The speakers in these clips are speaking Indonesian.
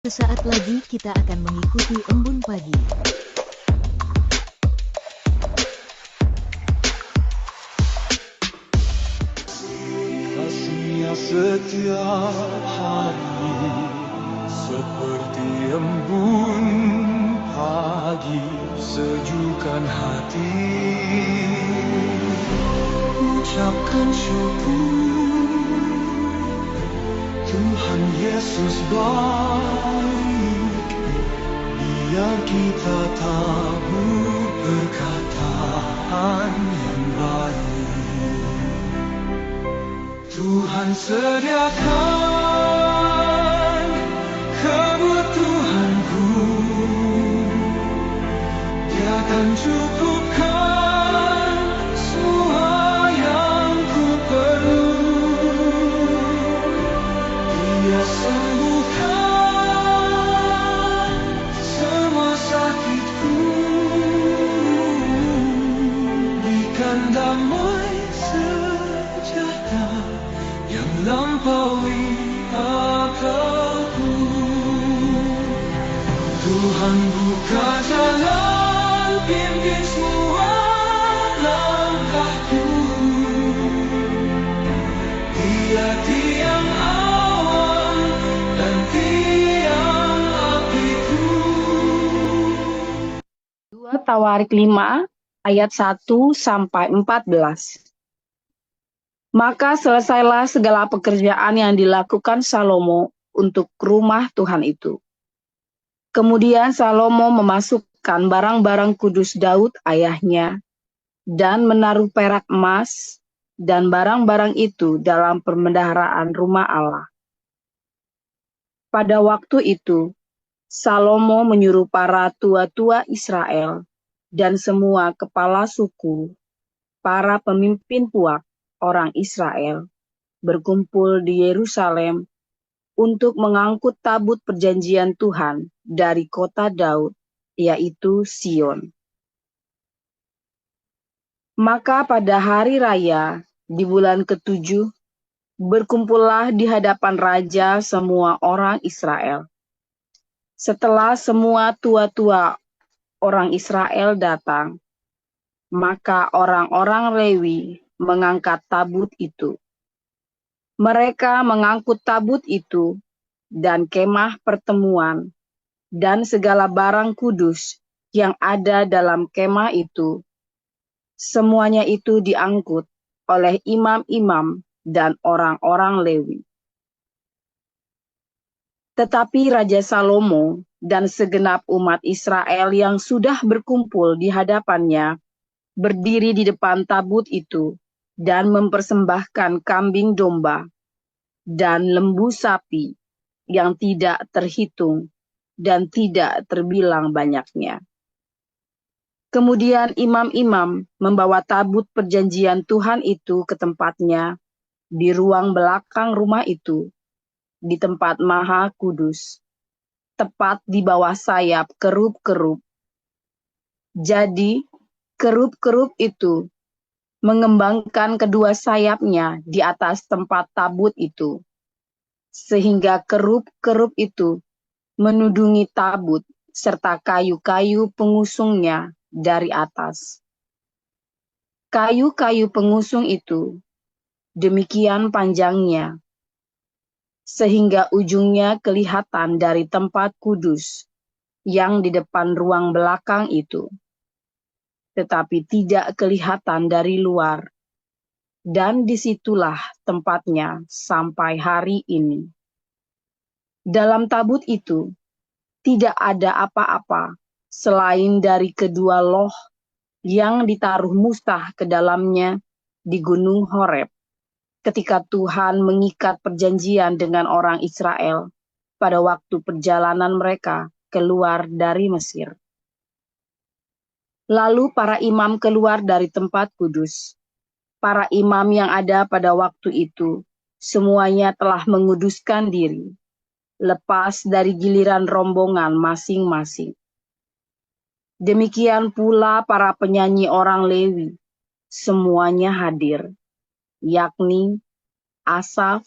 Sesaat lagi kita akan mengikuti embun pagi. Kasih-Nya setiap hari seperti embun pagi, sejukkan hati. Ucapkan syukur, Tuhan Yesus baik. Biar kita tahu perkataan yang baik. Tuhan sediakan kebutuhanku, Dia akan cukupkan semua yang ku perlu. Dia sembuhkan semua sakitku, berikan damai sejahtera yang lampaui akalku. Tuhan buka jalan, pimpin semua langkahku. Dia tiang awan dan tiang apiku. 2 Tawarik 5 ayat 1-14. Maka selesailah segala pekerjaan yang dilakukan Salomo untuk rumah Tuhan itu. Kemudian Salomo memasukkan barang-barang kudus Daud ayahnya dan menaruh perak emas dan barang-barang itu dalam perbendaharaan rumah Allah. Pada waktu itu, Salomo menyuruh para tua-tua Israel dan semua kepala suku, para pemimpin puak orang Israel, berkumpul di Yerusalem untuk mengangkut tabut perjanjian Tuhan dari kota Daud, yaitu Sion. Maka pada hari raya di bulan ke-7, berkumpullah di hadapan raja semua orang Israel. Setelah semua tua-tua orang Israel datang, maka orang-orang Lewi mengangkat tabut itu. Mereka mengangkut tabut itu dan kemah pertemuan dan segala barang kudus yang ada dalam kemah itu. Semuanya itu diangkut oleh imam-imam dan orang-orang Lewi. Tetapi Raja Salomo dan segenap umat Israel yang sudah berkumpul di hadapannya berdiri di depan tabut itu dan mempersembahkan kambing domba dan lembu sapi yang tidak terhitung dan tidak terbilang banyaknya. Kemudian imam-imam membawa tabut perjanjian Tuhan itu ke tempatnya di ruang belakang rumah itu, di tempat maha kudus, tepat di bawah sayap kerub-kerub. Jadi kerub-kerub itu mengembangkan kedua sayapnya di atas tempat tabut itu, sehingga kerub-kerub itu menudungi tabut serta kayu-kayu pengusungnya dari atas. Kayu-kayu pengusung itu demikian panjangnya, sehingga ujungnya kelihatan dari tempat kudus yang di depan ruang belakang itu, tetapi tidak kelihatan dari luar, dan disitulah tempatnya sampai hari ini. Dalam tabut itu tidak ada apa-apa selain dari kedua loh yang ditaruh Musa ke dalamnya di Gunung Horeb, ketika Tuhan mengikat perjanjian dengan orang Israel pada waktu perjalanan mereka keluar dari Mesir. Lalu para imam keluar dari tempat kudus. Para imam yang ada pada waktu itu, semuanya telah menguduskan diri, lepas dari giliran rombongan masing-masing. Demikian pula para penyanyi orang Lewi, semuanya hadir, yakni Asaf,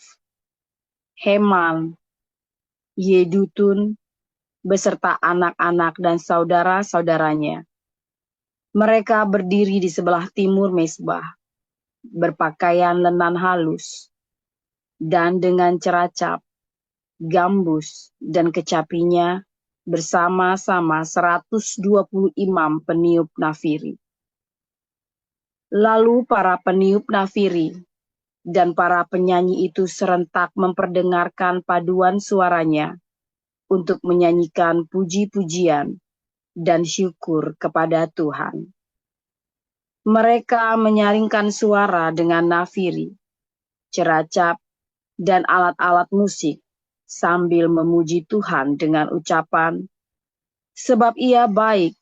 Heman, Yedutun, beserta anak-anak dan saudara-saudaranya. Mereka berdiri di sebelah timur mezbah, berpakaian lenan halus, dan dengan ceracap, gambus, dan kecapinya bersama-sama 120 imam peniup nafiri. Lalu para peniup nafiri dan para penyanyi itu serentak memperdengarkan paduan suaranya untuk menyanyikan puji-pujian dan syukur kepada Tuhan. Mereka menyaringkan suara dengan nafiri, ceracap, dan alat-alat musik sambil memuji Tuhan dengan ucapan, sebab Ia baik,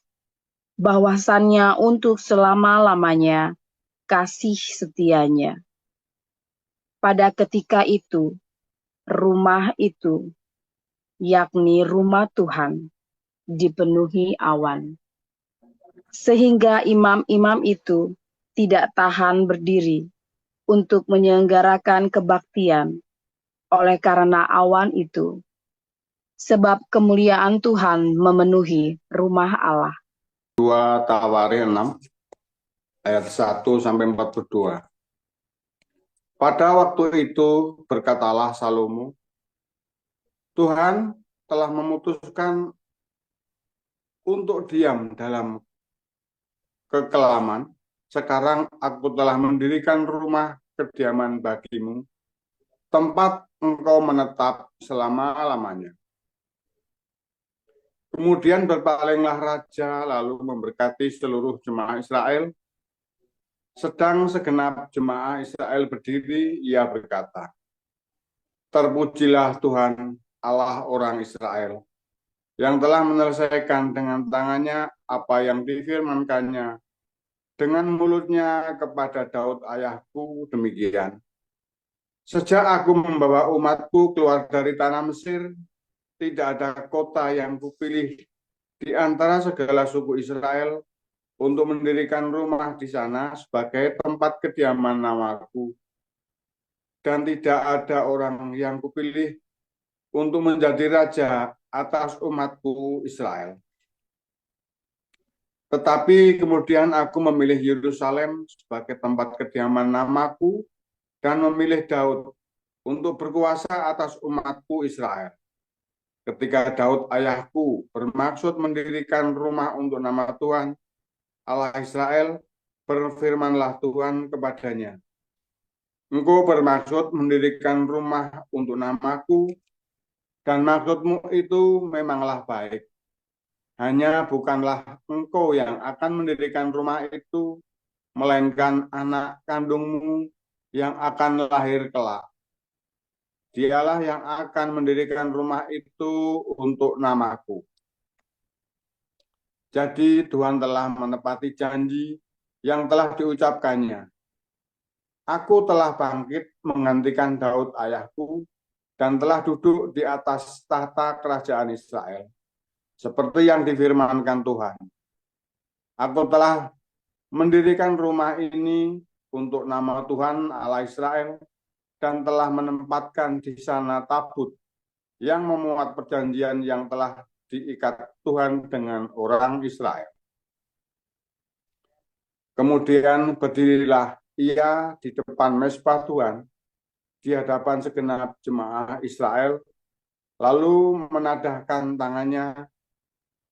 bahwasannya untuk selama-lamanya kasih setianya. Pada ketika itu, rumah itu, yakni rumah Tuhan, dipenuhi awan. Sehingga imam-imam itu tidak tahan berdiri untuk menyelenggarakan kebaktian oleh karena awan itu, sebab kemuliaan Tuhan memenuhi rumah Allah. 2 Tawarik 6 ayat 1-42. Pada waktu itu berkatalah Salomo, Tuhan telah memutuskan untuk diam dalam kekelaman. Sekarang aku telah mendirikan rumah kediaman bagimu, tempat engkau menetap selama-lamanya. Kemudian berpalinglah raja lalu memberkati seluruh jemaah Israel. Sedang segenap jemaah Israel berdiri, ia berkata, terpujilah Tuhan Allah orang Israel, yang telah menyelesaikan dengan tangannya apa yang difirmankannya dengan mulutnya kepada Daud ayahku demikian. Sejak aku membawa umatku keluar dari tanah Mesir, tidak ada kota yang kupilih di antara segala suku Israel untuk mendirikan rumah di sana sebagai tempat kediaman namaku. Dan tidak ada orang yang kupilih untuk menjadi raja atas umatku Israel. Tetapi kemudian aku memilih Yerusalem sebagai tempat kediaman namaku dan memilih Daud untuk berkuasa atas umatku Israel. Ketika Daud ayahku bermaksud mendirikan rumah untuk nama Tuhan Allah Israel, berfirmanlah Tuhan kepadanya, engkau bermaksud mendirikan rumah untuk namaku, dan maksudmu itu memanglah baik. Hanya bukanlah engkau yang akan mendirikan rumah itu, melainkan anak kandungmu yang akan lahir kelak. Dialah yang akan mendirikan rumah itu untuk namaku. Jadi Tuhan telah menepati janji yang telah diucapkannya. Aku telah bangkit menggantikan Daud ayahku dan telah duduk di atas tahta kerajaan Israel, seperti yang difirmankan Tuhan. Aku telah mendirikan rumah ini untuk nama Tuhan Allah Israel dan telah menempatkan di sana tabut yang memuat perjanjian yang telah diikat Tuhan dengan orang Israel. Kemudian berdirilah ia di depan mezbah Tuhan, di hadapan segenap jemaah Israel, lalu menadahkan tangannya,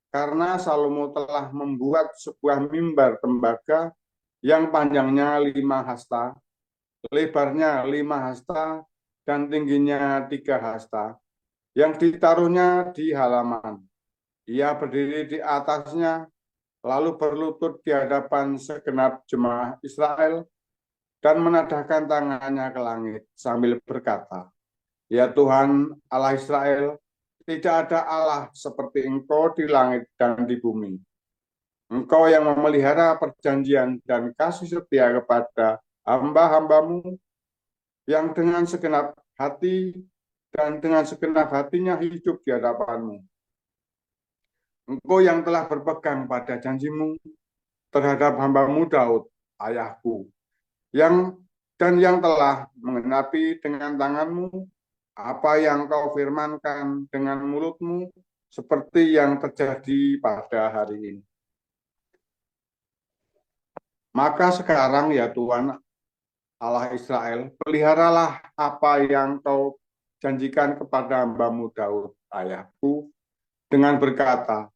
karena Salomo telah membuat sebuah mimbar tembaga yang panjangnya 5 hasta, lebarnya 5 hasta, dan tingginya 3 hasta, yang ditaruhnya di halaman. Ia berdiri di atasnya, lalu berlutut di hadapan segenap jemaah Israel, dan menadahkan tangannya ke langit sambil berkata, ya Tuhan Allah Israel, tidak ada Allah seperti Engkau di langit dan di bumi. Engkau yang memelihara perjanjian dan kasih setia kepada hamba-hambamu, yang dengan segenap hati dan dengan segenap hatinya hidup di hadapanmu. Engkau yang telah berpegang pada janjimu terhadap hambamu Daud, ayahku, yang telah menggenapi dengan tanganmu apa yang kau firmankan dengan mulutmu seperti yang terjadi pada hari ini. Maka sekarang ya Tuhan Allah Israel, peliharalah apa yang kau janjikan kepada hamba-Mu Daud, ayahku, dengan berkata,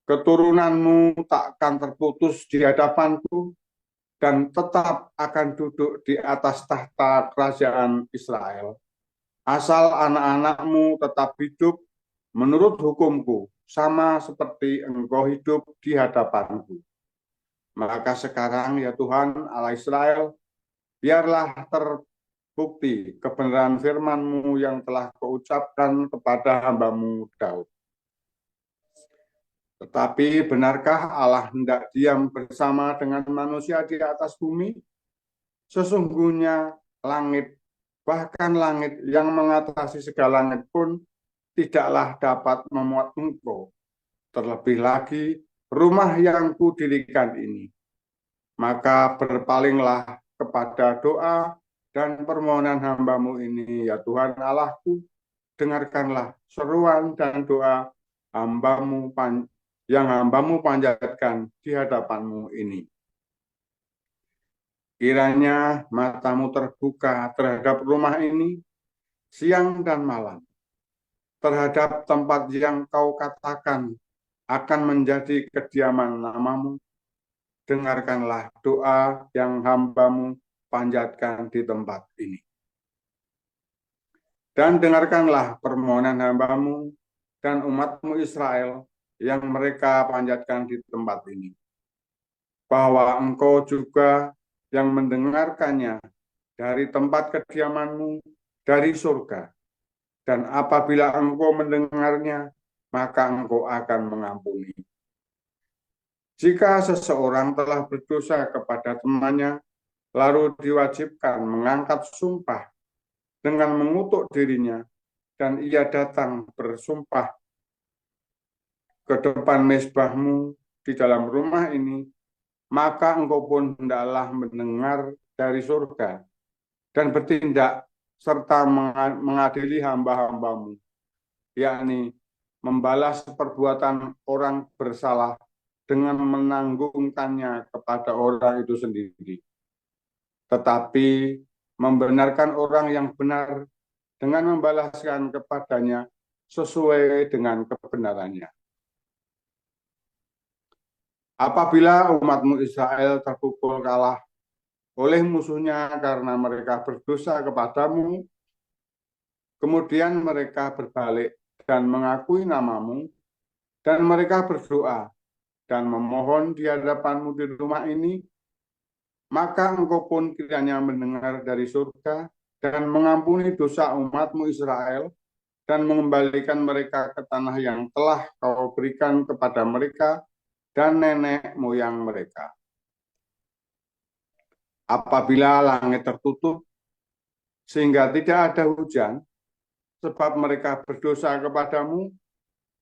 keturunanmu takkan terputus di hadapanku, dan tetap akan duduk di atas tahta kerajaan Israel. Asal anak-anakmu tetap hidup menurut hukumku, sama seperti engkau hidup di hadapanku. Maka sekarang ya Tuhan Allah Israel, biarlah terbukti kebenaran firman-Mu yang telah kau ucapkan kepada hamba-Mu Daud. Tetapi benarkah Allah hendak diam bersama dengan manusia di atas bumi? Sesungguhnya langit, bahkan langit yang mengatasi segala langit pun tidaklah dapat memuat engkau. Terlebih lagi rumah yang kudirikan ini. Maka berpalinglah kepada doa dan permohonan hamba-Mu ini, ya Tuhan Allahku, dengarkanlah seruan dan doa hamba-Mu yang hamba-Mu panjatkan di hadapan-Mu ini. Kiranya mata-Mu terbuka terhadap rumah ini siang dan malam, terhadap tempat yang kau katakan akan menjadi kediaman nama-Mu. Dengarkanlah doa yang hamba-Mu panjatkan di tempat ini. Dan dengarkanlah permohonan hamba-Mu dan umat-Mu Israel yang mereka panjatkan di tempat ini. Bahwa Engkau juga yang mendengarkannya dari tempat kediaman-Mu, dari surga. Dan apabila Engkau mendengarnya, maka Engkau akan mengampuni. Jika seseorang telah berdosa kepada temannya, lalu diwajibkan mengangkat sumpah dengan mengutuk dirinya, dan ia datang bersumpah ke depan mezbah-Mu di dalam rumah ini, maka Engkau pun hendaklah mendengar dari surga dan bertindak serta mengadili hamba-hamba-Mu, yakni membalas perbuatan orang bersalah dengan menanggungkannya kepada orang itu sendiri, tetapi membenarkan orang yang benar dengan membalaskan kepadanya sesuai dengan kebenarannya. Apabila umat-Mu Israel terpukul kalah oleh musuhnya karena mereka berdosa kepadamu, kemudian mereka berbalik dan mengakui nama-Mu, dan mereka berdoa dan memohon di hadapan-Mu di rumah ini, maka Engkau pun kiranya mendengar dari surga dan mengampuni dosa umat-Mu Israel dan mengembalikan mereka ke tanah yang telah Kau berikan kepada mereka dan nenek moyang mereka. Apabila langit tertutup sehingga tidak ada hujan, sebab mereka berdosa kepadamu,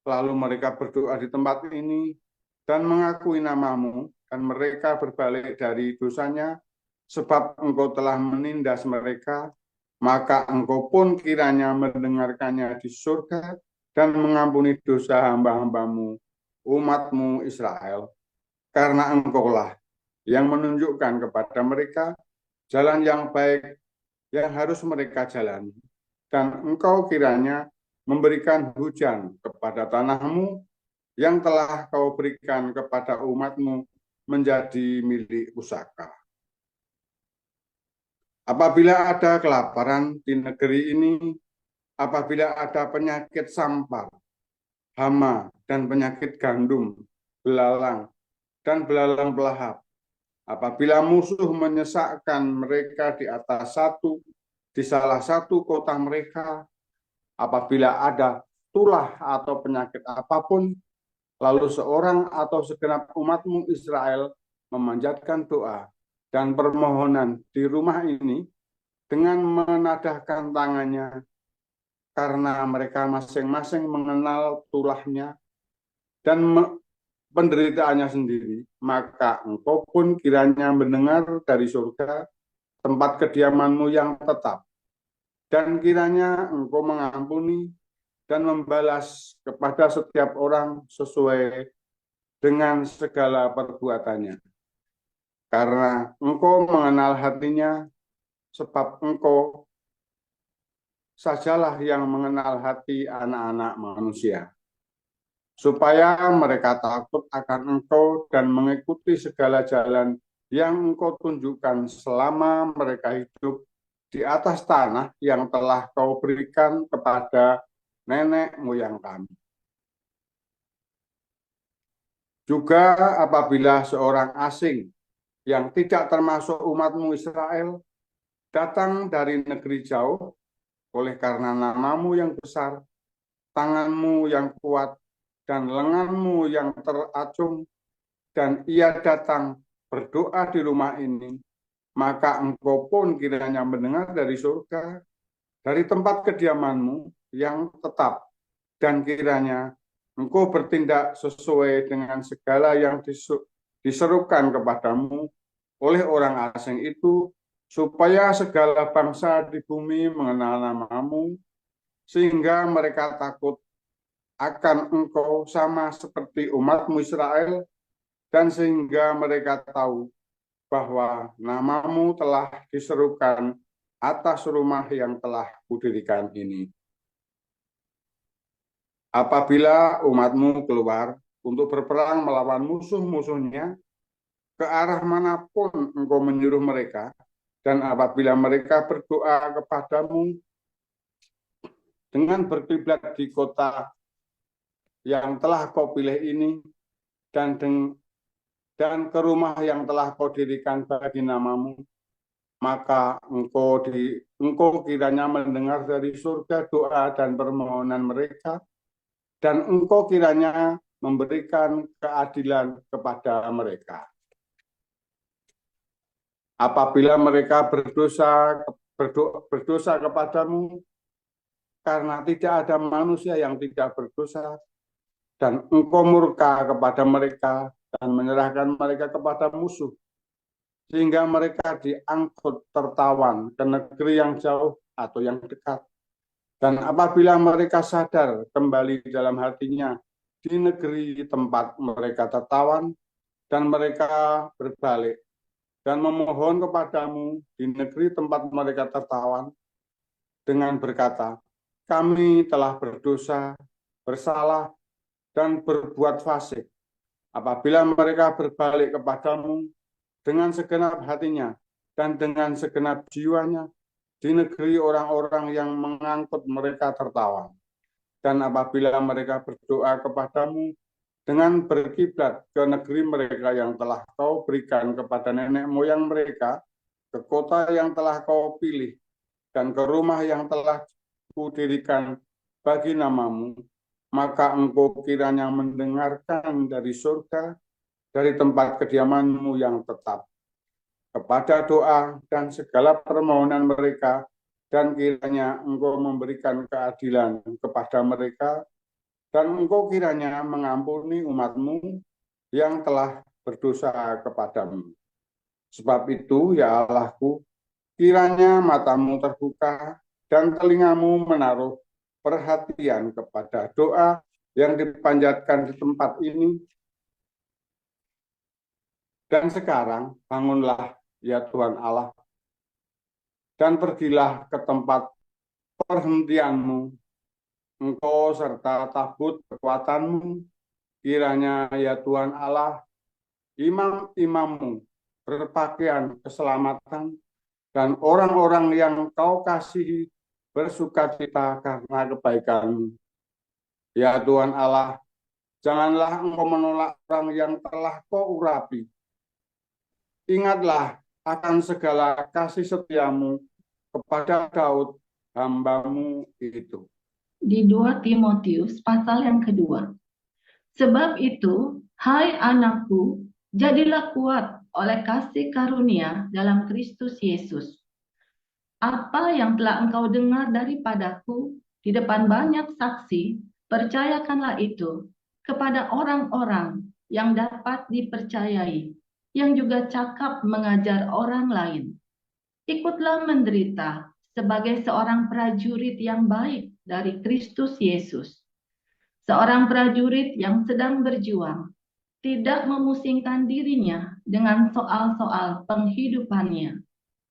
lalu mereka berdoa di tempat ini dan mengakui nama-Mu, dan mereka berbalik dari dosanya, sebab Engkau telah menindas mereka, maka Engkau pun kiranya mendengarkannya di surga dan mengampuni dosa hamba-hamba-Mu, umat-Mu Israel, karena Engkaulah yang menunjukkan kepada mereka jalan yang baik yang harus mereka jalani, dan Engkau kiranya memberikan hujan kepada tanah-Mu yang telah Kau berikan kepada umat-Mu menjadi milik pusaka. Apabila ada kelaparan di negeri ini, apabila ada penyakit sampar, hama, dan penyakit gandum, belalang, dan belalang pelahap, apabila musuh menyesakkan mereka di salah satu kota mereka, apabila ada tulah atau penyakit apapun, lalu seorang atau segenap umat-Mu Israel memanjatkan doa dan permohonan di rumah ini dengan menadahkan tangannya, karena mereka masing-masing mengenal tulahnya dan penderitaannya sendiri, maka Engkau pun kiranya mendengar dari surga tempat kediaman-Mu yang tetap, dan kiranya Engkau mengampuni dan membalas kepada setiap orang sesuai dengan segala perbuatannya. Karena Engkau mengenal hatinya, sebab Engkau sajalah yang mengenal hati anak-anak manusia, supaya mereka takut akan Engkau dan mengikuti segala jalan yang Engkau tunjukkan selama mereka hidup di atas tanah yang telah Kau berikan kepada nenek moyang kami. Juga apabila seorang asing yang tidak termasuk umat-Mu Israel datang dari negeri jauh, oleh karena nama-Mu yang besar, tangan-Mu yang kuat, dan lengan-Mu yang teracung, dan ia datang berdoa di rumah ini, maka Engkau pun kiranya mendengar dari surga, dari tempat kediaman-Mu yang tetap, dan kiranya Engkau bertindak sesuai dengan segala yang diserukan kepadamu oleh orang asing itu, supaya segala bangsa di bumi mengenal nama-Mu, sehingga mereka takut akan Engkau sama seperti umat-Mu Israel, dan sehingga mereka tahu bahwa nama-Mu telah diserukan atas rumah yang telah kudirikan ini. Apabila umat-Mu keluar untuk berperang melawan musuh-musuhnya, ke arah manapun Engkau menyuruh mereka, dan apabila mereka berdoa kepadamu dengan berkiblat di kota yang telah Kau pilih ini, dan ke rumah yang telah Kau dirikan bagi nama-Mu, maka Engkau kiranya mendengar dari surga doa dan permohonan mereka, dan Engkau kiranya memberikan keadilan kepada mereka. Apabila mereka berdosa kepadamu, karena tidak ada manusia yang tidak berdosa, dan Engkau murka kepada mereka dan menyerahkan mereka kepada musuh, sehingga mereka diangkut tertawan ke negeri yang jauh atau yang dekat. Dan apabila mereka sadar kembali dalam hatinya di negeri tempat mereka tertawan, dan mereka berbalik dan memohon kepadamu di negeri tempat mereka tertawan dengan berkata, kami telah berdosa, bersalah, dan berbuat fasik. Apabila mereka berbalik kepadamu dengan segenap hatinya dan dengan segenap jiwanya di negeri orang-orang yang mengangkut mereka tertawan, dan apabila mereka berdoa kepadamu dengan berkiblat ke negeri mereka yang telah Kau berikan kepada nenek moyang mereka, ke kota yang telah Kau pilih, dan ke rumah yang telah Kudirikan bagi nama-Mu, maka Engkau kiranya mendengarkan dari surga, dari tempat kediaman-Mu yang tetap, kepada doa dan segala permohonan mereka, dan kiranya Engkau memberikan keadilan kepada mereka, dan Engkau kiranya mengampuni umat-Mu yang telah berdosa kepadamu. Sebab itu, ya Allahku, kiranya mata-Mu terbuka dan telinga-Mu menaruh perhatian kepada doa yang dipanjatkan di tempat ini. Dan sekarang bangunlah, ya Tuhan Allah, dan pergilah ke tempat perhentian-Mu, Engkau serta tabut kekuatan-Mu, kiranya ya Tuhan Allah, imam-imam-Mu berpakaian keselamatan, dan orang-orang yang Kau kasihi bersukacita karena kebaikan-Mu. Ya Tuhan Allah, janganlah Engkau menolak orang yang telah Kau urapi. Ingatlah akan segala kasih setia-Mu kepada Daud, hamba-Mu itu. Di 2 Timotius pasal yang kedua. Sebab itu, hai anakku, jadilah kuat oleh kasih karunia dalam Kristus Yesus. Apa yang telah engkau dengar daripadaku di depan banyak saksi, percayakanlah itu kepada orang-orang yang dapat dipercayai, yang juga cakap mengajar orang lain. Ikutlah menderita sebagai seorang prajurit yang baik dari Kristus Yesus. Seorang prajurit yang sedang berjuang, tidak memusingkan dirinya dengan soal-soal penghidupannya,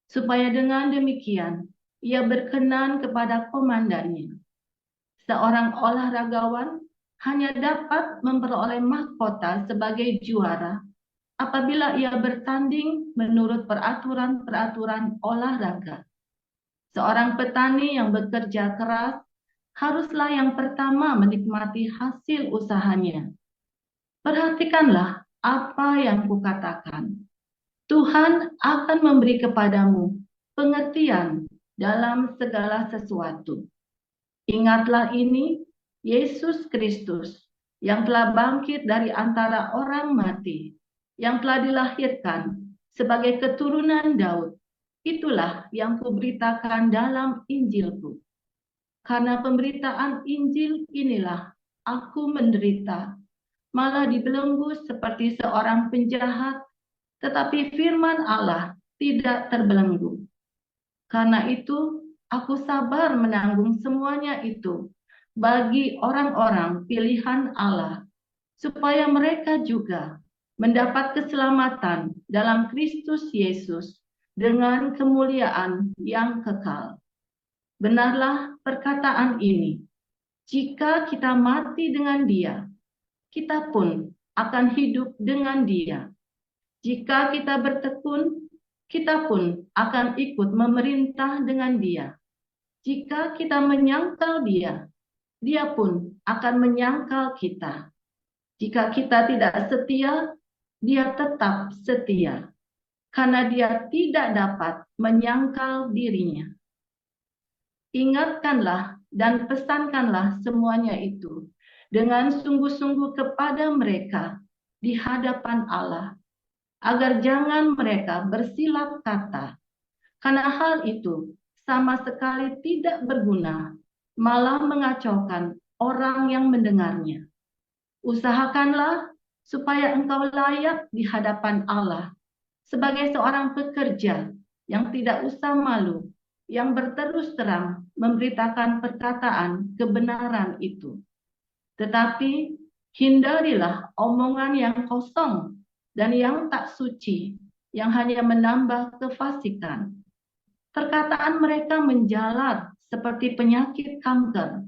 supaya dengan demikian ia berkenan kepada komandannya. Seorang olahragawan hanya dapat memperoleh mahkota sebagai juara apabila ia bertanding menurut peraturan-peraturan olahraga. Seorang petani yang bekerja keras haruslah yang pertama menikmati hasil usahanya. Perhatikanlah apa yang kukatakan. Tuhan akan memberi kepadamu pengertian dalam segala sesuatu. Ingatlah ini, Yesus Kristus yang telah bangkit dari antara orang mati, yang telah dilahirkan sebagai keturunan Daud. Itulah yang kuberitakan dalam Injilku. Karena pemberitaan Injil inilah aku menderita, malah dibelenggu seperti seorang penjahat, tetapi firman Allah tidak terbelenggu. Karena itu, aku sabar menanggung semuanya itu bagi orang-orang pilihan Allah, supaya mereka juga mendapat keselamatan dalam Kristus Yesus dengan kemuliaan yang kekal. Benarlah perkataan ini, jika kita mati dengan Dia, kita pun akan hidup dengan Dia. Jika kita bertekun, kita pun akan ikut memerintah dengan Dia. Jika kita menyangkal Dia, Dia pun akan menyangkal kita. Jika kita tidak setia, Dia tetap setia, karena Dia tidak dapat menyangkal dirinya. Ingatkanlah dan pesankanlah semuanya itu dengan sungguh-sungguh kepada mereka di hadapan Allah, agar jangan mereka bersilap kata, karena hal itu sama sekali tidak berguna, malah mengacaukan orang yang mendengarnya. Usahakanlah supaya engkau layak di hadapan Allah sebagai seorang pekerja yang tidak usah malu, yang berterus terang memberitakan perkataan kebenaran itu. Tetapi hindarilah omongan yang kosong dan yang tak suci, yang hanya menambah kefasikan. Perkataan mereka menjalar seperti penyakit kanker.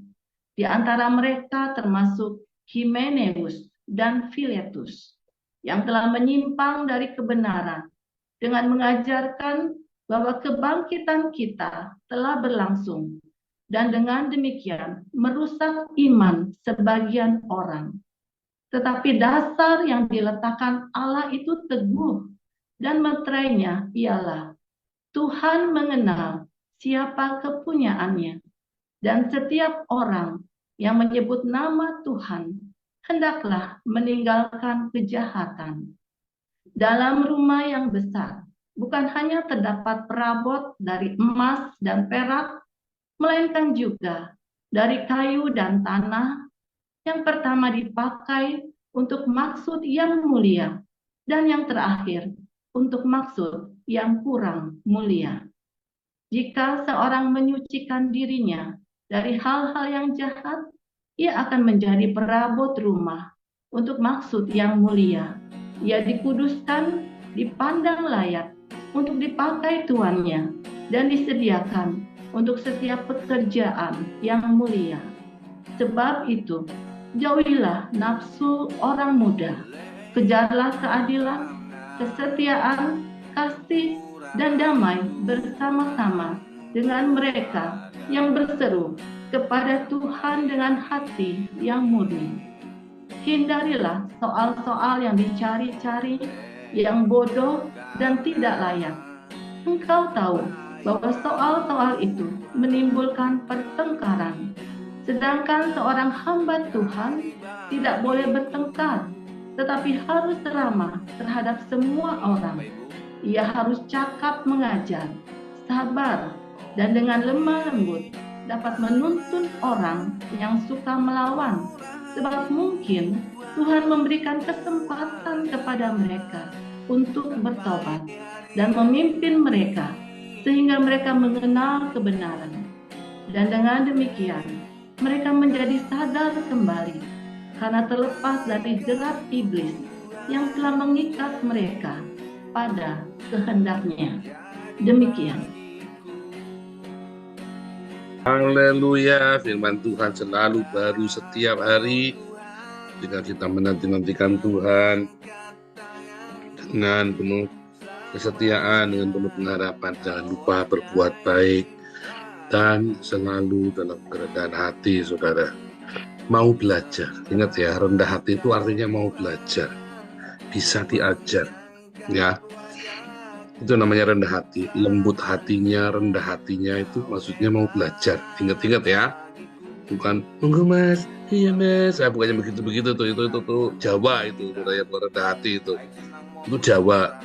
Di antara mereka termasuk Himeneus dan Filetus, yang telah menyimpang dari kebenaran dengan mengajarkan bahwa kebangkitan kita telah berlangsung, dan dengan demikian merusak iman sebagian orang. Tetapi dasar yang diletakkan Allah itu teguh, dan meterainya ialah Tuhan mengenal siapa kepunyaannya, dan setiap orang yang menyebut nama Tuhan hendaklah meninggalkan kejahatan. Dalam rumah yang besar bukan hanya terdapat perabot dari emas dan perak, melainkan juga dari kayu dan tanah, yang pertama dipakai untuk maksud yang mulia, dan yang terakhir untuk maksud yang kurang mulia. Jika seorang menyucikan dirinya dari hal-hal yang jahat, ia akan menjadi perabot rumah untuk maksud yang mulia. Ia dikuduskan, dipandang layak untuk dipakai tuannya, dan disediakan untuk setiap pekerjaan yang mulia. Sebab itu, jauhilah nafsu orang muda, kejarlah keadilan, kesetiaan, kasih, dan damai bersama-sama dengan mereka yang berseru kepada Tuhan dengan hati yang murni. Hindarilah soal-soal yang dicari-cari, yang bodoh dan tidak layak. Engkau tahu bahwa soal-soal itu menimbulkan pertengkaran. Sedangkan seorang hamba Tuhan tidak boleh bertengkar, tetapi harus ramah terhadap semua orang. Ia harus cakap mengajar, sabar, dan dengan lemah lembut dapat menuntun orang yang suka melawan. Sebab mungkin Tuhan memberikan kesempatan kepada mereka untuk bertobat dan memimpin mereka sehingga mereka mengenal kebenaran. Dan dengan demikian, mereka menjadi sadar kembali karena terlepas dari jerat iblis yang telah mengikat mereka pada kehendaknya. Demikian. Haleluya, firman Tuhan selalu baru setiap hari. Jika kita menanti-nantikan Tuhan dengan penuh kesetiaan, dengan penuh pengharapan, jangan lupa berbuat baik dan selalu dalam kerendahan hati, saudara. Mau belajar, ingat ya, rendah hati itu artinya mau belajar, bisa diajar, ya. Itu namanya rendah hati. Lembut hatinya, rendah hatinya itu maksudnya mau belajar. Ingat-ingat ya. Bukan, monggo mas, iya mas. Bukannya begitu-begitu tuh, itu Jawa itu, budaya rendah hati itu. Itu Jawa,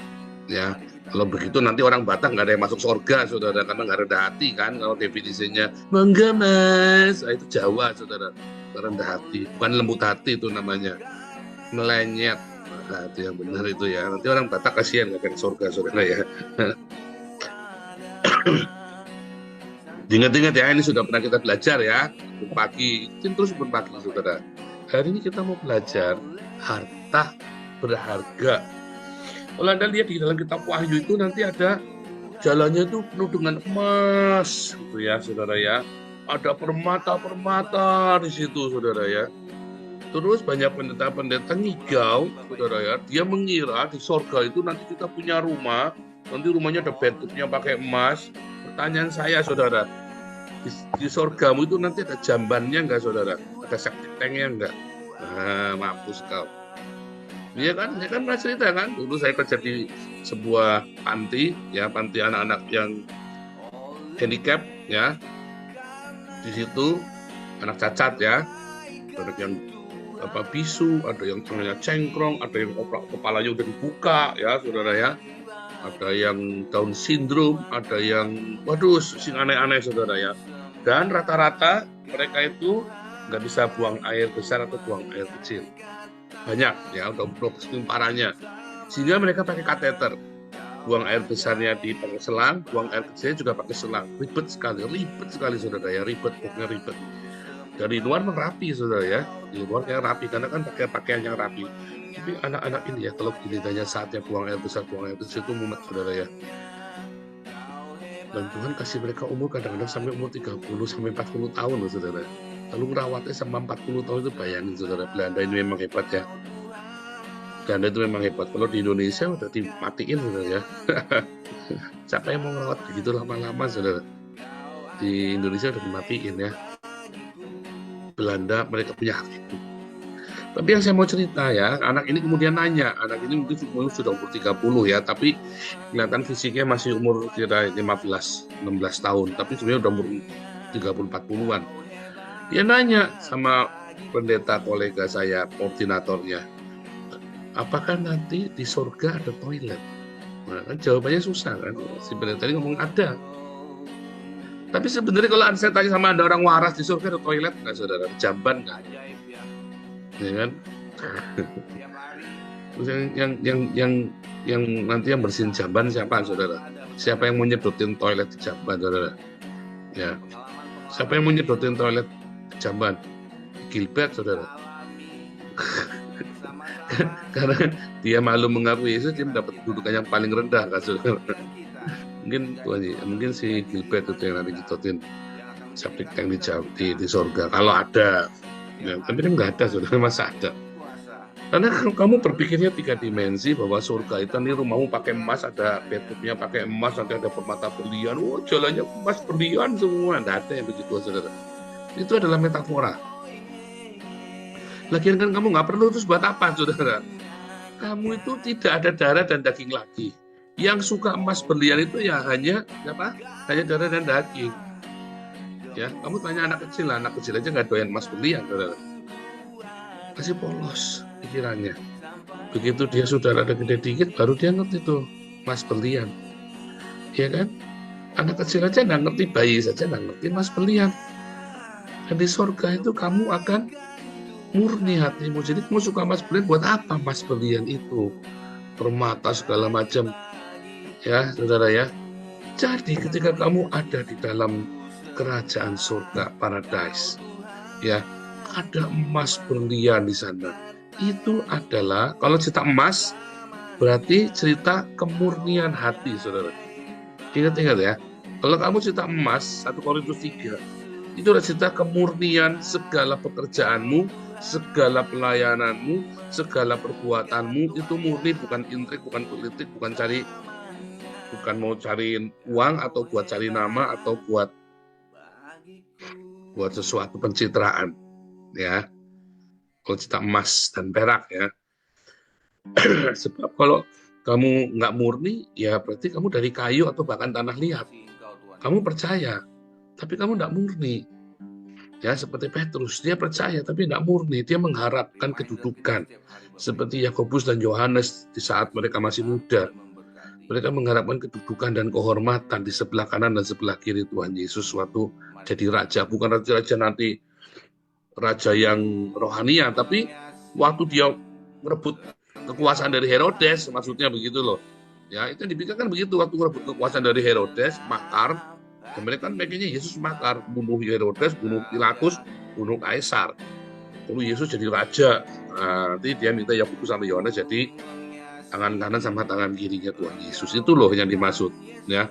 ya. Kalau begitu nanti orang Batak nggak ada yang masuk surga, saudara, karena nggak rendah hati kan. Kalau definisinya, monggo mas, itu Jawa, saudara. Rendah hati, bukan lembut hati itu namanya. Melenyet. Nah, itu yang benar itu ya. Nanti orang Batak kasihan nggak akan surga, saudara ya. Ingat-ingat ya, ini sudah pernah kita belajar ya. Pagi, terus pagi, saudara. Hari ini kita mau belajar harta berharga. Kalau Anda lihat di dalam kitab Wahyu itu nanti ada jalannya itu penuh dengan emas, gitu ya, saudara ya. Ada permata-permata di situ, saudara ya. Terus banyak pendeta-pendeta ngigau, saudara ya. Dia mengira di sorga itu nanti kita punya rumah, nanti rumahnya ada bathtubnya pakai emas. Pertanyaan saya, saudara, di sorgamu itu nanti ada jambannya enggak, saudara? Ada septic tanknya enggak? Nah, mampus kau. Iya kan, saya kan pernah cerita kan. Dulu saya kerja di sebuah panti, ya, panti anak-anak yang handicap, ya. Di situ anak cacat, ya, anak yang bisu, ada yang tangannya cengkrong, ada yang kepalanya udah dibuka, ya, saudara ya. Ada yang Down syndrome, ada yang, waduh, sing aneh-aneh, saudara ya. Dan rata-rata mereka itu nggak bisa buang air besar atau buang air kecil. Banyak, ya, udah saking parahnya. Sehingga mereka pakai kateter. Buang air besarnya pakai selang, buang air kecilnya juga pakai selang. Ribet sekali, saudara ya, pokoknya ribet. Dari luar rapi, saudara ya. Di luar yang rapi, karena kan pakai pakaian yang rapi. Tapi anak-anak ini ya, kalau gilirannya saatnya buang air besar, buang air kecil itu mumet, saudara ya. Dan Tuhan kasih mereka umur kadang-kadang sampai umur 30 sampai 40 tahun loh, saudara. Lalu merawatnya sama 40 tahun itu, bayangin, saudara. Belanda ini memang hebat ya. Belanda itu memang hebat. Kalau di Indonesia udah dimatiin, saudara ya. Siapa yang mau merawat begitu lama-lama, saudara? Di Indonesia udah dimatiin ya. Belanda mereka punya hak itu. Tapi yang saya mau cerita ya, anak ini kemudian nanya, anak ini mungkin sudah umur 30 ya, tapi kelihatan fisiknya masih umur kira 15-16 tahun, tapi sebenarnya udah umur 30-40-an. Dia nanya sama pendeta kolega saya, koordinatornya, apakah nanti di surga ada toilet? Nah, kan jawabannya susah kan, si pendeta ini ngomong ada. Tapi sebenarnya kalau saya tanya sama Anda, orang waras di surga ada toilet nggak, saudara? Jamban nggak? Ya kan? Terus yang nanti yang bersihin jamban siapa, saudara? Siapa yang mau nyedotin toilet di jamban, saudara? Ya. Siapa yang mau nyedotin toilet di jamban? Gilbert, saudara. Karena dia malu mengakui Yesus, dia mendapat kedudukan yang paling rendah, kan, saudara? Mungkin si Gilbert itu yang nanti nyedotin septic tank di surga. Kalau ada. Ya, tapi kan nggak ada, saudara, masa ada? Karena kamu berpikirnya 3 dimensi bahwa surga itu nih rumahmu pakai emas, ada bathtubnya pakai emas, nanti ada permata berlian, jalannya emas berlian semua, nggak ada yang begitu, saudara. Itu adalah metafora. Lagian kan kamu nggak perlu, terus buat apa, saudara? Kamu itu tidak ada darah dan daging lagi. Yang suka emas berlian itu ya hanya darah dan daging. Ya, kamu tanya anak kecil aja nggak doyan emas berlian, saudara. Masih polos pikirannya. Begitu dia sudah ada gede dikit, baru dia ngerti tuh emas berlian. Ya kan? Anak kecil aja nggak ngerti, bayi saja nggak ngerti emas berlian. Dan di surga itu kamu akan murni hatimu. Jadi kamu suka emas berlian, buat apa emas berlian itu? Permata segala macam. Ya, saudara ya. Jadi ketika kamu ada di dalam kerajaan surga, paradise, ya, ada emas berlian di sana. Itu adalah, kalau cerita emas, berarti cerita kemurnian hati, saudara. Ingat-ingat ya, kalau kamu cerita emas, 1 Korintus 3, itu adalah cerita kemurnian segala pekerjaanmu, segala pelayananmu, segala perbuatanmu, itu murni, bukan intrik, bukan politik, bukan mau cari uang, atau buat cari nama, atau buat sesuatu pencitraan, ya. Kalau cerita emas dan perak, ya. Sebab kalau kamu nggak murni, ya berarti kamu dari kayu atau bahkan tanah liat. Kamu percaya, tapi kamu nggak murni. Ya, seperti Petrus, dia percaya tapi nggak murni. Dia mengharapkan kedudukan, seperti Yakobus dan Yohanes di saat mereka masih muda. Mereka mengharapkan kedudukan dan kehormatan di sebelah kanan dan sebelah kiri Tuhan Yesus suatu jadi raja. Bukan raja-raja nanti, raja yang rohania, tapi waktu dia merebut kekuasaan dari Herodes, maksudnya begitu loh. Ya, itu dipikirkan begitu, waktu merebut kekuasaan dari Herodes, makar. Dan mereka kan pengennya Yesus makar, bunuh Herodes, bunuh Pilatus, bunuh Kaisar. Lalu Yesus jadi raja. Nah, nanti dia minta Yakobus sama Yohanes jadi tangan kanan sama tangan kirinya Tuhan Yesus. Itu loh yang dimaksud, ya.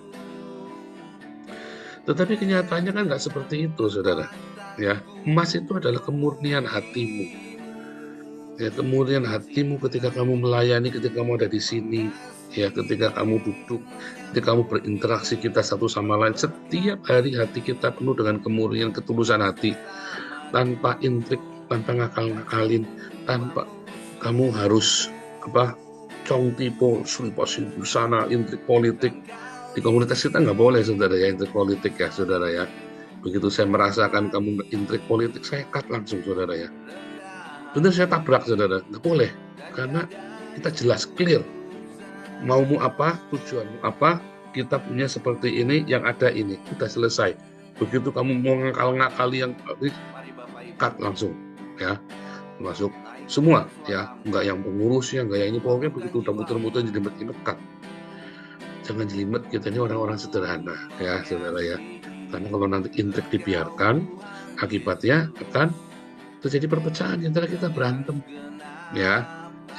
Tetapi kenyataannya kan nggak seperti itu, saudara. Ya, emas itu adalah kemurnian hatimu. Ya, kemurnian hatimu ketika kamu melayani, ketika kamu ada di sini, ya, ketika kamu duduk, ketika kamu berinteraksi kita satu sama lain. Setiap hari hati kita penuh dengan kemurnian, ketulusan hati, tanpa intrik, tanpa ngakal-ngakalin, tanpa kamu harus congtipo, suriposi sana, intrik politik. Di komunitas kita nggak boleh, saudara, ya, intrik politik, ya, saudara, ya. Begitu saya merasakan kamu intrik politik, saya cut langsung, saudara, ya. Benar, saya tabrak, saudara. Nggak boleh, karena kita jelas, clear. Maumu apa, tujuanmu apa, kita punya seperti ini, yang ada ini, udah selesai. Begitu kamu mau ngakal-ngakali yang cut langsung, ya. Masuk semua, ya, nggak yang pengurusnya, nggak yang ini, pokoknya begitu udah muter-muter jelimet-jelimet cut. Jangan jelimet, kita ini orang-orang sederhana, ya, saudara, ya. Karena kalau nanti intrik dibiarkan, akibatnya akan terjadi perpecahan antara kita, berantem, ya.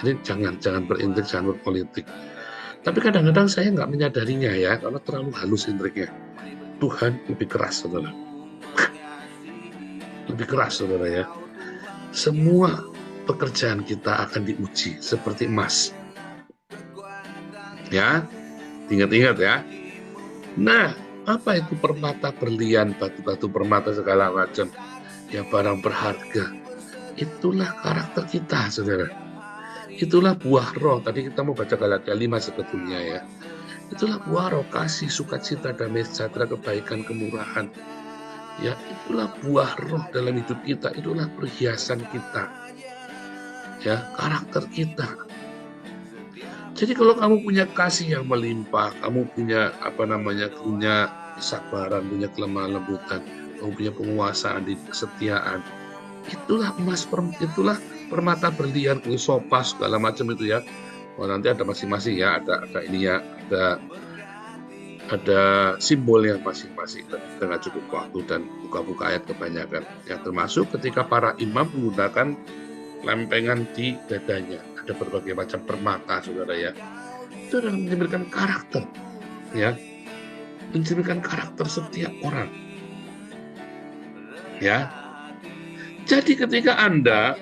Jadi jangan berintrik, jangan berpolitik. Tapi kadang-kadang saya nggak menyadarinya, ya, karena terlalu halus intriknya. Tuhan lebih keras, saudara. Lebih keras, saudara, ya. Semua pekerjaan kita akan diuji seperti emas. Ya, ingat-ingat, ya. Nah, apa itu permata berlian, batu-batu permata segala macam? Ya, barang berharga. Itulah karakter kita, saudara. Itulah buah roh. Tadi kita mau baca Galatia 5 sebetulnya, ya. Itulah buah roh, kasih, sukacita, damai sejahtera, kebaikan, kemurahan. Ya, itulah buah roh dalam hidup kita. Itulah perhiasan kita. Ya, karakter kita. Jadi kalau kamu punya kasih yang melimpah, kamu punya punya kesabaran, punya kelemah lembutan, kamu punya penguasaan, kesetiaan, itulah emas, itulah permata berlian, sopas, segala macam itu, ya. Oh, nanti ada masing-masing, ya, ada ini, ya, ada simbolnya masing-masing. Kita nggak cukup waktu dan buka-buka ayat kebanyakan. Ya, termasuk ketika para imam menggunakan lempengan di dadanya. Ada berbagai macam permata, saudara, ya. Itu adalah mencerminkan karakter, ya. Mencerminkan karakter setiap orang. Ya. Jadi ketika Anda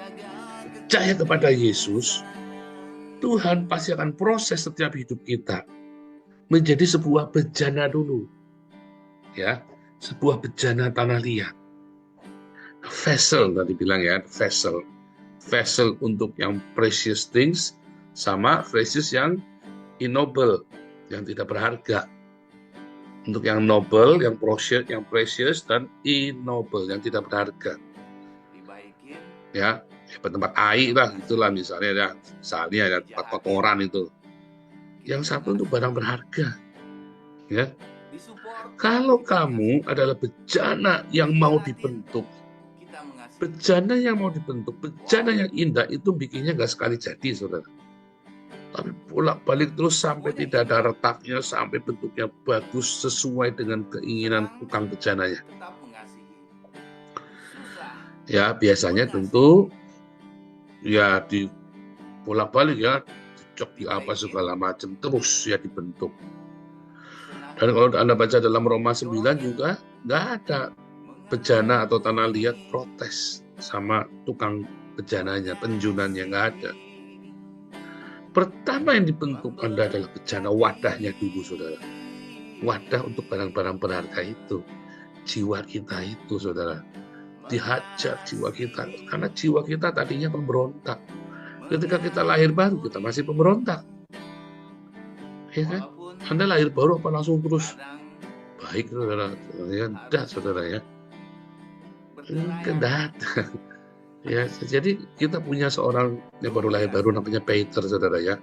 percaya kepada Yesus, Tuhan pasti akan proses setiap hidup kita menjadi sebuah bejana dulu. Ya, sebuah bejana tanah liat. Vessel tadi bilang, ya, vessel. Vessel untuk yang precious things sama precious yang ignoble, yang tidak berharga. Untuk yang noble, yang precious dan ignoble, yang tidak berharga. Ya, tempat air lah, itulah misalnya, ya, tempat kotoran itu. Yang satu untuk barang berharga. Ya. Kalau kamu adalah bejana yang mau dibentuk, bejana yang indah itu bikinnya nggak sekali jadi, saudara. tapi bolak-balik terus sampai tidak ada retaknya, sampai bentuknya bagus sesuai dengan keinginan tukang bejananya. Ya, biasanya tentu ya di bolak-balik ya, dicok di apa segala macam, terus ya dibentuk. Dan kalau Anda baca dalam Roma 9 juga nggak ada bejana atau tanah liat protes sama tukang bejananya, penjunannya, nggak ada. Pertama yang dibentuk Anda adalah bejana, wadahnya dulu, saudara. Wadah untuk barang-barang berharga itu, jiwa kita itu, saudara. Dihajar jiwa kita, karena jiwa kita tadinya pemberontak. Ketika kita lahir baru, kita masih pemberontak. Ya kan? Anda lahir baru apa langsung terus baik, saudara? Ya, enggak, saudara ya. Enggak. Ya, jadi kita punya seorang yang baru lahir baru namanya Peter, saudara ya.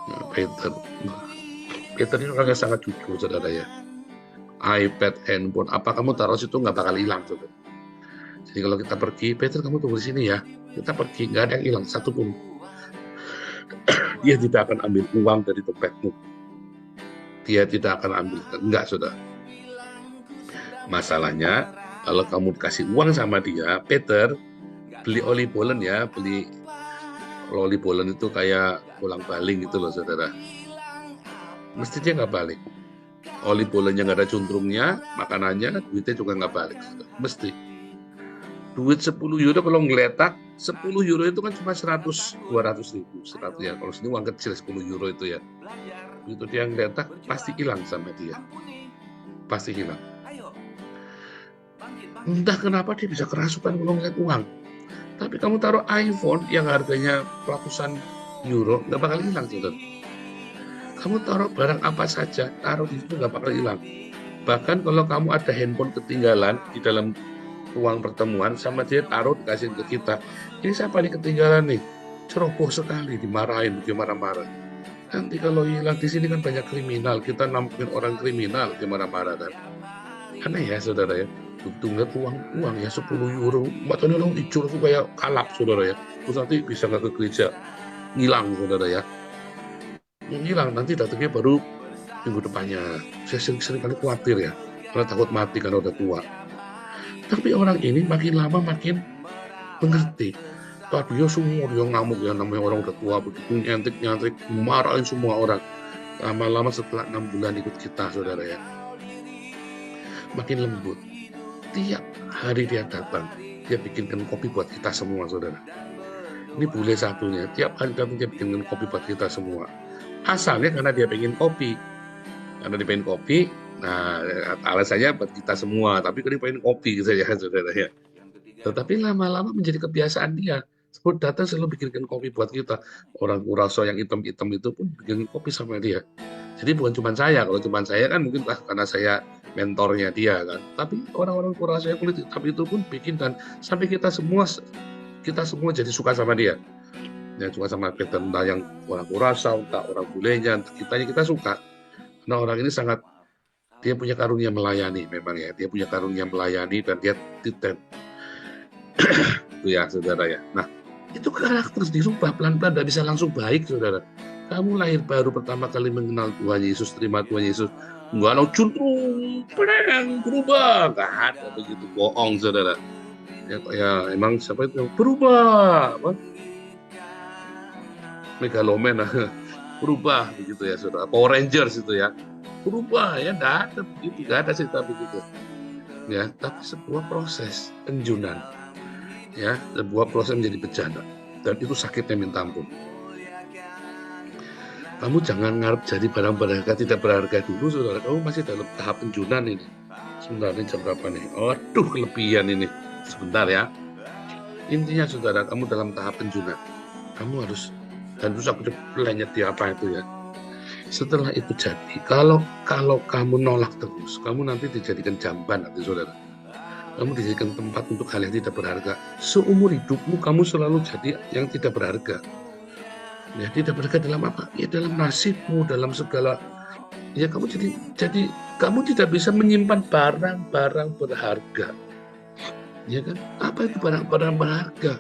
Nah, Peter ini orangnya sangat jujur, saudara ya. iPad, handphone, apa kamu taruh situ nggak bakal hilang, saudara. Jadi kalau kita pergi, Peter kamu tunggu di sini ya. Kita pergi, nggak ada yang hilang satupun. Dia tidak akan ambil uang dari dompetmu. Dia tidak akan ambil, enggak, saudara. Masalahnya, kalau kamu kasih uang sama dia, Peter, beli oli bolen ya, beli oli bolen itu kayak pulang baling gitu loh, saudara. Mesti dia nggak balik. Oli bolennya nggak ada cuntrungnya, makanannya, duitnya juga nggak balik, saudara. Mesti. Duit 10 euro kalau ngeletak, 10 euro itu kan cuma 200 ribu. 100 ya, kalau sini uang kecil 10 euro itu ya. Itu dia ngeletak, pasti hilang sama dia. Pasti hilang. Entah kenapa dia bisa kerasukan kalau ngeliat uang. Tapi kamu taruh iPhone yang harganya ratusan euro, nggak bakal hilang, saudara. Kamu taruh barang apa saja, taruh di situ nggak bakal hilang. Bahkan kalau kamu ada handphone ketinggalan di dalam ruang pertemuan, sama dia taruh dikasih ke kita. Ini siapa nih ketinggalan nih? Ceroboh sekali, dimarahin, dia marah-marah. Nanti kalau hilang di sini kan banyak kriminal, kita nampilin orang kriminal, dia marah-marah kan. Aneh ya, saudara ya. Tunggu uang ya 10 euro, matanya lo dicur supaya kalap, saudara ya. Terus nanti bisa nggak ke gereja, ngilang, saudara ya. Ngilang, nanti datangnya baru minggu depannya. Saya sering kali khawatir ya, karena takut mati karena udah tua. Tapi orang ini makin lama makin mengerti. Tadi dia semua dia ngamuk ya, namanya orang udah tua begitu, nyantik, marahin semua orang. Lama-lama setelah 6 bulan ikut kita, saudara ya, makin lembut. Tiap hari dia datang, dia bikinkan kopi buat kita semua, saudara. Ini bule satunya, tiap hari datang dia bikinkan kopi buat kita semua. Asalnya karena dia pengen kopi. Karena dia pengen kopi, nah alasannya buat kita semua, tapi dia pengen kopi saja, saudara ya. Tetapi lama-lama menjadi kebiasaan dia. Sebut datang selalu bikinkan kopi buat kita. Orang Kuraso yang hitam-hitam itu pun bikin kopi sama dia. Jadi bukan cuma saya, kalau cuma saya kan mungkin karena saya mentornya dia kan. Tapi orang-orang Kuraso yang kulit hitam itu pun bikin, dan sampai kita semua jadi suka sama dia. Ya, suka sama Peter, entah yang orang Kuraso, entah orang bulenya, entah kita suka. Nah, orang ini dia punya karunia melayani memang ya. Dia punya karunia melayani dan dia titen. Itu ya, saudara ya. Nah, itu karakter dirubah pelan-pelan, tidak bisa langsung baik, saudara. Kamu lahir baru pertama kali mengenal Tuhan Yesus, terima Tuhan Yesus, nggak ada cuntrung, berubah, nggak ada begitu, bohong, saudara. Ya emang siapa itu berubah, apa? Megaloman, berubah begitu ya, saudara. Power Rangers itu ya, berubah ya, nggak ada begitu, nggak ada cerita begitu. Ya, tapi sebuah proses penjunan. Ya, sebuah proses menjadi bejana, dan itu sakitnya minta ampun. Kamu jangan ngarep jadi barang berharga tidak berharga dulu, saudara. Kamu masih dalam tahap penjunan ini. Sebentar, ini jam berapa nih? Aduh, kelebihan ini. Sebentar ya. Intinya, saudara, kamu dalam tahap penjunan. Kamu harus, dan terus aku lenyet di apa itu ya. Setelah itu jadi, kalau kamu nolak terus, kamu nanti dijadikan jamban nanti, saudara. Kamu dijadikan tempat untuk hal yang tidak berharga. Seumur hidupmu kamu selalu jadi yang tidak berharga. Ya, tidak berharga dalam apa? Ya dalam nasibmu, dalam segala. Ya kamu jadi kamu tidak bisa menyimpan barang-barang berharga. Ya kan? Apa itu barang-barang berharga?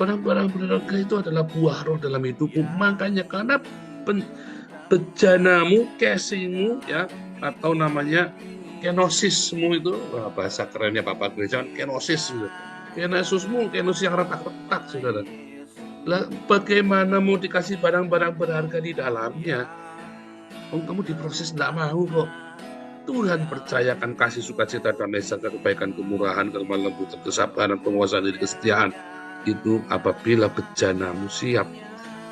Barang-barang berharga itu adalah buah roh dalam hidupmu. Makanya karena bejanamu, casingmu, ya, atau namanya kenosismu itu, wah, bahasa kerennya Bapak Gereja, kenosis gitu. Kenosismu, kenosis yang retak-retak, saudara. Lah, bagaimana mau dikasih barang-barang berharga di dalamnya? Kamu diproses tidak mau kok. Tuhan percayakan kasih, sukacita, damai, serta kebaikan, kemurahan, kelemah lembutan, kesabaran, penguasaan diri, kesetiaan. Itu apabila bejanamu siap.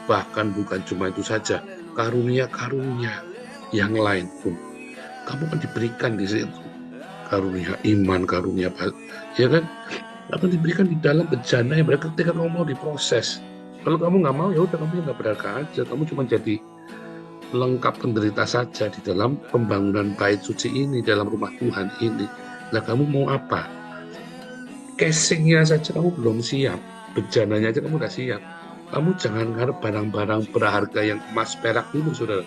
Bahkan bukan cuma itu saja, karunia-karunia yang lain pun kamu akan diberikan di situ. Karunia iman, karunia, ya kan, akan diberikan di dalam bejana yang berarti ketika kamu mau diproses. Kalau kamu nggak mau, ya udah, kamu nggak berharga aja. Kamu cuma jadi lengkap penderita saja di dalam pembangunan bait suci ini, dalam rumah Tuhan ini. Nah, kamu mau apa? Casingnya saja kamu belum siap, bejananya aja kamu udah siap. Kamu jangan ngarep barang-barang berharga yang emas perak dulu, saudara.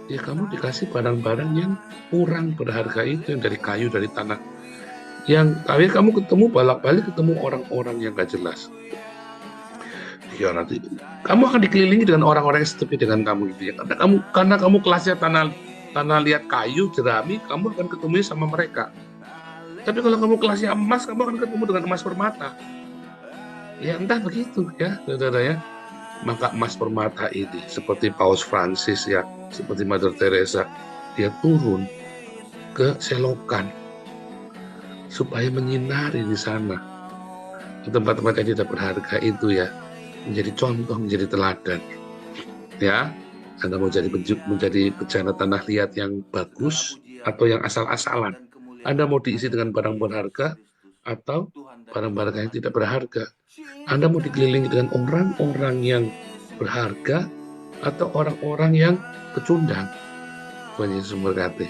Ya, kamu dikasih barang-barang yang kurang berharga itu, yang dari kayu, dari tanah. Yang akhirnya kamu ketemu bolak-balik ketemu orang-orang yang gak jelas. Ya, nanti kamu akan dikelilingi dengan orang-orang yang seperti dengan kamu gitu ya. Karena kamu kelasnya tanah liat kayu, jerami, kamu akan ketemu sama mereka. Tapi kalau kamu kelasnya emas, kamu akan ketemu dengan emas permata. Ya, entah begitu ya, saudara ya. Maka emas permata ini seperti Paus Francis ya, seperti Mother Teresa, dia turun ke selokan supaya menyinari di sana di tempat-tempat yang tidak berharga itu ya, menjadi contoh, menjadi teladan. Ya, Anda mau menjadi bejana tanah liat yang bagus atau yang asal-asalan? Anda mau diisi dengan barang berharga atau barang-barang yang tidak berharga? Anda mau dikelilingi dengan orang-orang yang berharga atau orang-orang yang pecundang? Tuhan Yesus memberkati.